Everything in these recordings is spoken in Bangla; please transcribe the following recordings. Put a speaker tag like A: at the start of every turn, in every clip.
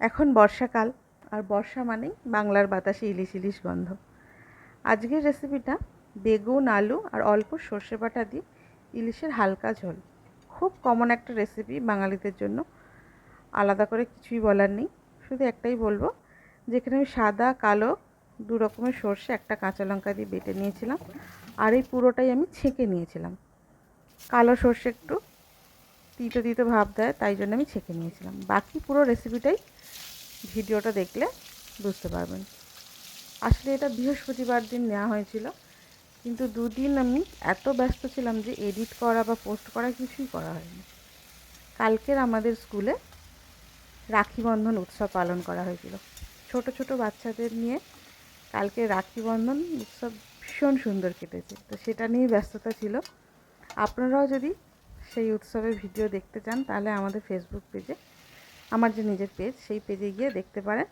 A: এখন বর্ষাকাল, আর বর্ষা মানেই বাংলার বাতাসে ইলিশ ইলিশ গন্ধ। আজকের রেসিপিটা বেগুন, আলু আর অল্প সর্ষে বাটা দিয়ে ইলিশের হালকা ঝোল। খুব কমন একটা রেসিপি বাঙালিদের জন্য, আলাদা করে কিছুই বলার নেই। শুধু একটাই বলবো, যেখানে আমি সাদা কালো দু রকমের সর্ষে একটা কাঁচা লঙ্কা দিয়ে বেটে নিয়েছিলাম, আর এই পুরোটাই আমি ছেঁকে নিয়েছিলাম। কালো সর্ষে একটু তিতো তিতো ভাব দেয়, তাই জন্য আমি ছেঁকে নিয়েছিলাম। বাকি পুরো রেসিপিটাই ভিডিওটা দেখলে বুঝতে পারবেন। আসলে এটা বৃহস্পতিবার দিন নেওয়া হয়েছিল, কিন্তু দুদিন আমি এত ব্যস্ত ছিলাম যে এডিট করা বা পোস্ট করা কিছুই করা হয়নি। কালকের আমাদের স্কুলে রাখি বন্ধন উৎসব পালন করা হয়েছিল। ছোট ছোট বাচ্চাদের নিয়ে কালকে রাখি বন্ধন উৎসব ভীষণ সুন্দর কেটেছে, তো সেটা নিয়েই ব্যস্ততা ছিল। আপনারাও যদি সেই উৎসবের ভিডিও দেখতে চান, তাহলে আমাদের ফেসবুক পেজে, আমার যে নিজের পেজ, সেই পেজে গিয়ে দেখতে পারেন।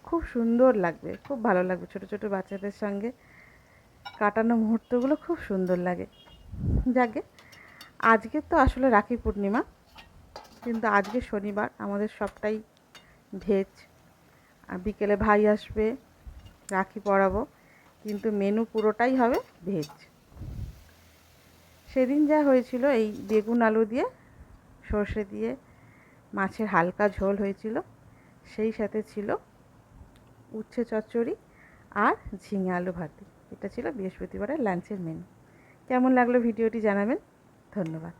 A: খুব সুন্দর লাগবে, খুব ভালো লাগবে। ছোট ছোট বাচ্চাদের সঙ্গে কাটানো মুহূর্তগুলো খুব সুন্দর লাগে। যাকে আজকে তো আসলে রাখি পূর্ণিমা, কিন্তু আজকে শনিবার, আমাদের সবটাই ভেজ। আর বিকেলে ভাই আসবে, রাখি পরাবো, কিন্তু মেনু পুরোটাই হবে ভেজ। সেদিন যা হয়েছিল, এই বেগুন আলু দিয়ে সর্ষে দিয়ে মাছের হালকা ঝোল হয়েছিল, সেই সাথে ছিল উচ্ছে চচ্চড়ি আর ঝিঙে আলু ভাতে। এটা ছিল বৃহস্পতিবারের লাঞ্চের মেনু। কেমন লাগলো ভিডিওটি জানাবেন। ধন্যবাদ।